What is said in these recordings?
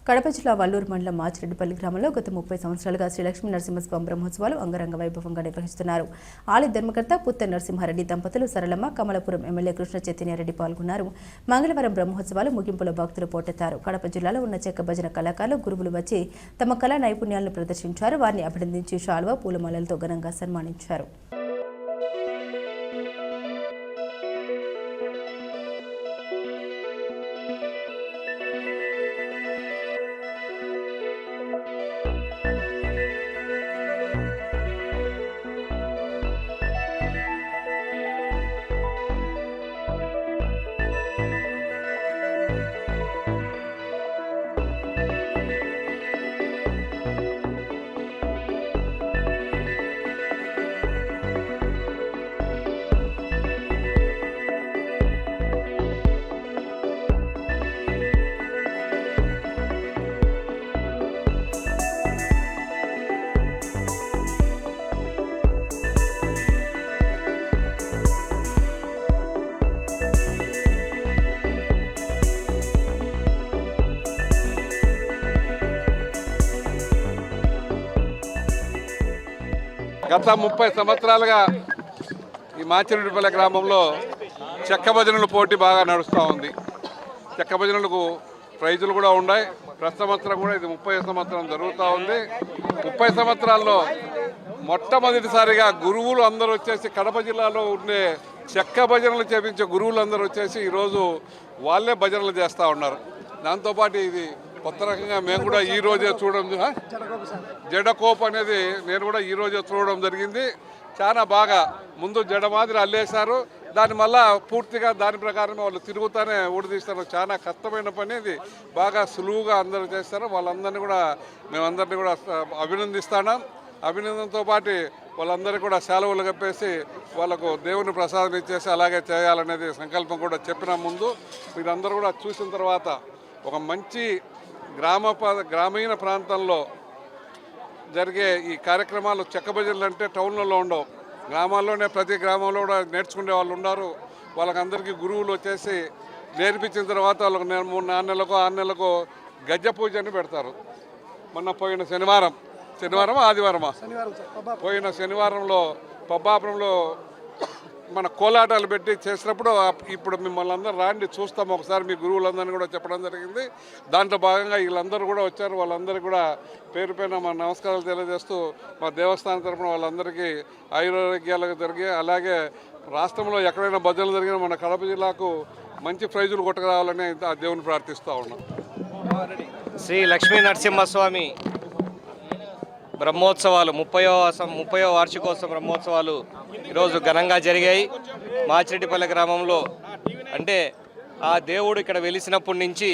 కడప జిల్లా వల్లూరు మండలం మాచిరెడ్డిపల్లి గ్రామంలో గత 30 సంవత్సరాలుగా శ్రీ లక్ష్మీ నరసింహస్వామి బ్రహ్మోత్సవాలు అంగరంగ వైభవంగా నిర్వహిస్తున్నారు. ఆలయ ధర్మకర్త పుత్త నరసింహారెడ్డి దంపతులు సరళమ్మ, కమలపురం ఎమ్మెల్యే కృష్ణ చైతన్యారెడ్డి పాల్గొన్నారు. మంగళవారం బ్రహ్మోత్సవాలు ముగింపులో భక్తులు పోటెత్తారు. కడప జిల్లాలో ఉన్న చెక్క భజన కళాకారులు, గురువులు వచ్చి తమ కళా నైపుణ్యాలను ప్రదర్శించారు. వారిని అభినందించి శాలువా, పూలమాలలతో ఘనంగా సన్మానించారు. గత 30 సంవత్సరాలుగా ఈ మాచిరెడ్డిపల్లి గ్రామంలో చెక్క భజనల పోటీ బాగా నడుస్తూ ఉంది. చెక్క భజనలకు ప్రైజులు కూడా ఉన్నాయి. ప్రతి సంవత్సరం కూడా ఇది 30వ సంవత్సరం జరుగుతూ ఉంది. 30 సంవత్సరాల్లో మొట్టమొదటిసారిగా గురువులు అందరూ వచ్చేసి కడప జిల్లాలో ఉండే చెక్క భజనలు చేపించే గురువులు అందరూ వచ్చేసి ఈరోజు వాళ్ళే భజనలు చేస్తూ ఉన్నారు. దాంతోపాటు ఇది కొత్త రకంగా మేము కూడా ఈ రోజే చూడడం, జడకోపు అనేది నేను కూడా ఈ రోజే చూడడం జరిగింది. చాలా బాగా ముందు జడ మాదిరి అల్లేశారు. దాని మళ్ళా పూర్తిగా దాని ప్రకారం వాళ్ళు తిరుగుతానే ఊడితీస్తారు. చాలా కష్టమైన పని ఇది. బాగా సులువుగా అందరూ చేస్తారు. వాళ్ళందరినీ కూడా మేమందరినీ కూడా అభినందిస్తున్నాం. అభినందనతో పాటు వాళ్ళందరికీ కూడా సెలవులు కప్పేసి వాళ్ళకు దేవుని ప్రసాదం ఇచ్చేసి అలాగే చేయాలనేది సంకల్పం కూడా చెప్పిన ముందు మీరందరూ కూడా చూసిన తర్వాత ఒక మంచి గ్రామీణ ప్రాంతంలో జరిగే ఈ కార్యక్రమాలు చెక్క భజనలు అంటే టౌన్లలో ఉండవు. గ్రామాల్లోనే ప్రతి గ్రామంలో కూడా నేర్చుకునే వాళ్ళు ఉన్నారు. వాళ్ళకందరికీ గురువులు వచ్చేసి నేర్పించిన తర్వాత వాళ్ళకు 4 నెలలకు 6 నెలలకు గజ్జ పూజ అని పెడతారు. మొన్న పోయిన ఆదివారమా పోయిన శనివారంలో పబ్బాపురంలో మన కోలాటాలు పెట్టి చేసినప్పుడు ఇప్పుడు మిమ్మల్ని అందరూ రాండి చూస్తాం ఒకసారి మీ గురువులందరినీ కూడా చెప్పడం జరిగింది. దాంట్లో భాగంగా వీళ్ళందరూ కూడా వచ్చారు. వాళ్ళందరికీ కూడా పేరు పైన మా నమస్కారాలు తెలియజేస్తూ మా దేవస్థానం తరఫున వాళ్ళందరికీ ఆయురారోగ్యాలకు జరిగి అలాగే రాష్ట్రంలో ఎక్కడైనా భజనలు జరిగినా మన కడప జిల్లాకు మంచి ప్రైజులు కొట్టుకురావాలని ఆ దేవుని ప్రార్థిస్తూ ఉన్నాం. శ్రీ లక్ష్మీ నరసింహస్వామి బ్రహ్మోత్సవాలు 30వ వార్షికోత్సవ బ్రహ్మోత్సవాలు ఈరోజు ఘనంగా జరిగాయి. మాచిరెడ్డిపల్లి గ్రామంలో అంటే ఆ దేవుడు ఇక్కడ వెలిసినప్పటి నుంచి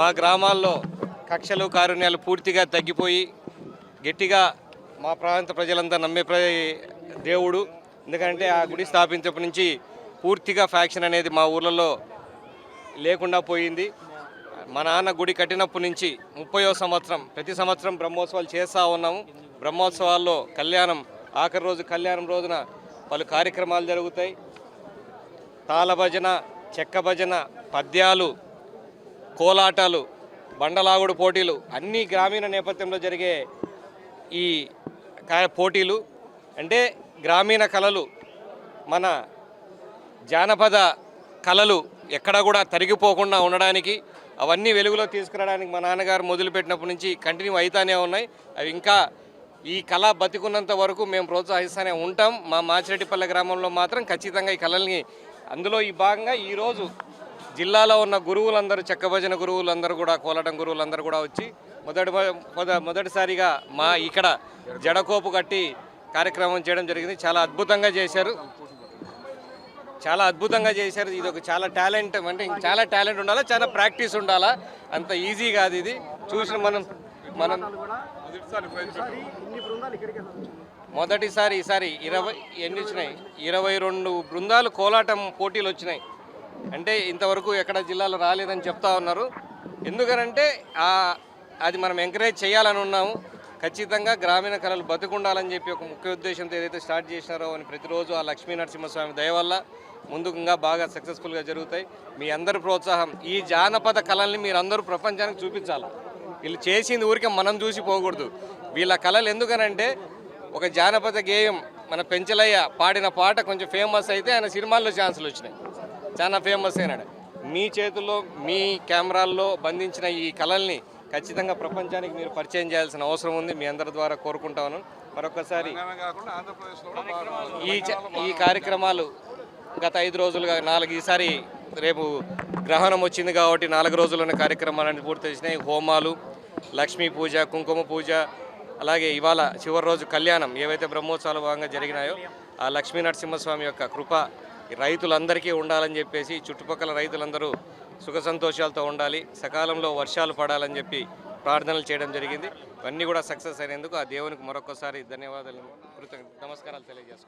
మా గ్రామాల్లో కక్షలు కారుణ్యాలు పూర్తిగా తగ్గిపోయి గట్టిగా మా ప్రాంత ప్రజలంతా నమ్మే దేవుడు. ఎందుకంటే ఆ గుడి స్థాపించినప్పటి నుంచి పూర్తిగా ఫ్యాక్షన్ అనేది మా ఊర్లలో లేకుండా పోయింది. మా నాన్న గుడి కట్టినప్పటి నుంచి 30వ సంవత్సరం ప్రతి సంవత్సరం బ్రహ్మోత్సవాలు చేస్తూ ఉన్నాము. బ్రహ్మోత్సవాల్లో ఆఖరి రోజు కళ్యాణం రోజున పలు కార్యక్రమాలు జరుగుతాయి. తాళ భజన, చెక్క భజన, పద్యాలు, కోలాటాలు, బండలాగుడు పోటీలు అన్నీ గ్రామీణ నేపథ్యంలో జరిగే ఈ పోటీలు అంటే గ్రామీణ కళలు, మన జానపద కళలు ఎక్కడ కూడా తరిగిపోకుండా ఉండడానికి అవన్నీ వెలుగులో తీసుకురావడానికి మా నాన్నగారు మొదలుపెట్టినప్పటి నుంచి కంటిన్యూ అవుతానే ఉన్నాయి. అవి ఇంకా ఈ కళ బతికున్నంత వరకు మేము ప్రోత్సహిస్తూనే ఉంటాం. మా మాచిరెడ్డిపల్లి గ్రామంలో మాత్రం ఖచ్చితంగా ఈ కళల్ని అందులో ఈ భాగంగా ఈరోజు జిల్లాలో ఉన్న గురువులందరూ చెక్క భజన గురువులందరూ కూడా కోలాటం గురువులందరూ కూడా వచ్చి మొదటిసారిగా మా ఇక్కడ జడకోపు కట్టి కార్యక్రమం చేయడం జరిగింది. చాలా అద్భుతంగా చేశారు. ఇది ఒక చాలా టాలెంట్, అంటే చాలా టాలెంట్ ఉండాలా, చాలా ప్రాక్టీస్ ఉండాలా. అంత ఈజీ కాదు ఇది. చూసిన మనం మొదటిసారి ఈసారి 22 బృందాలు కోలాటం పోటీలు వచ్చినాయి. అంటే ఇంతవరకు ఎక్కడ జిల్లాలో రాలేదని చెప్తా ఉన్నారు. ఎందుకనంటే అది మనం ఎంకరేజ్ చేయాలని ఉన్నాము. ఖచ్చితంగా గ్రామీణ కళలు బతుకుండాలని చెప్పి ఒక ముఖ్య ఉద్దేశంతో ఏదైతే స్టార్ట్ చేసినారో అని ప్రతిరోజు ఆ లక్ష్మీ నరసింహస్వామి దయ వల్ల ముందుగా బాగా సక్సెస్ఫుల్గా జరుగుతాయి. మీ అందరి ప్రోత్సాహం, ఈ జానపద కళల్ని మీరందరూ ప్రపంచానికి చూపించాలి. వీళ్ళు చేసింది ఊరికే మనం చూసి పోకూడదు. వీళ్ళ కళలు ఎందుకనంటే ఒక జానపద గేయం మన పెంచలయ్య పాడిన పాట కొంచెం ఫేమస్ అయితే ఆయన సినిమాల్లో ఛాన్సులు వచ్చినాయి, చాలా ఫేమస్ అయినాడు. మీ చేతుల్లో మీ కెమెరాల్లో బంధించిన ఈ కళల్ని ఖచ్చితంగా ప్రపంచానికి మీరు పరిచయం చేయాల్సిన అవసరం ఉంది. మీ అందరి ద్వారా కోరుకుంటాను. మరొకసారి ఈ కార్యక్రమాలు గత 5 రోజులుగా 4 ఈసారి రేపు గ్రహణం వచ్చింది కాబట్టి 4 రోజుల్లోనే కార్యక్రమాలన్నీ పూర్తి చేసినాయి. హోమాలు, లక్ష్మీ పూజ, కుంకుమ పూజ, అలాగే ఇవాళ చివరి రోజు కళ్యాణం ఏవైతే బ్రహ్మోత్సవాలు భాగంగా జరిగినాయో ఆ లక్ష్మీ నరసింహస్వామి యొక్క కృప రైతులందరికీ ఉండాలని చెప్పేసి, చుట్టుపక్కల రైతులందరూ సుఖ సంతోషాలతో ఉండాలి, సకాలంలో వర్షాలు పడాలని చెప్పి ప్రార్థనలు చేయడం జరిగింది. ఇవన్నీ కూడా సక్సెస్ అయినందుకు ఆ దేవునికి మరొకసారి ధన్యవాదాలు, నమస్కారాలు తెలియజేస్తాను.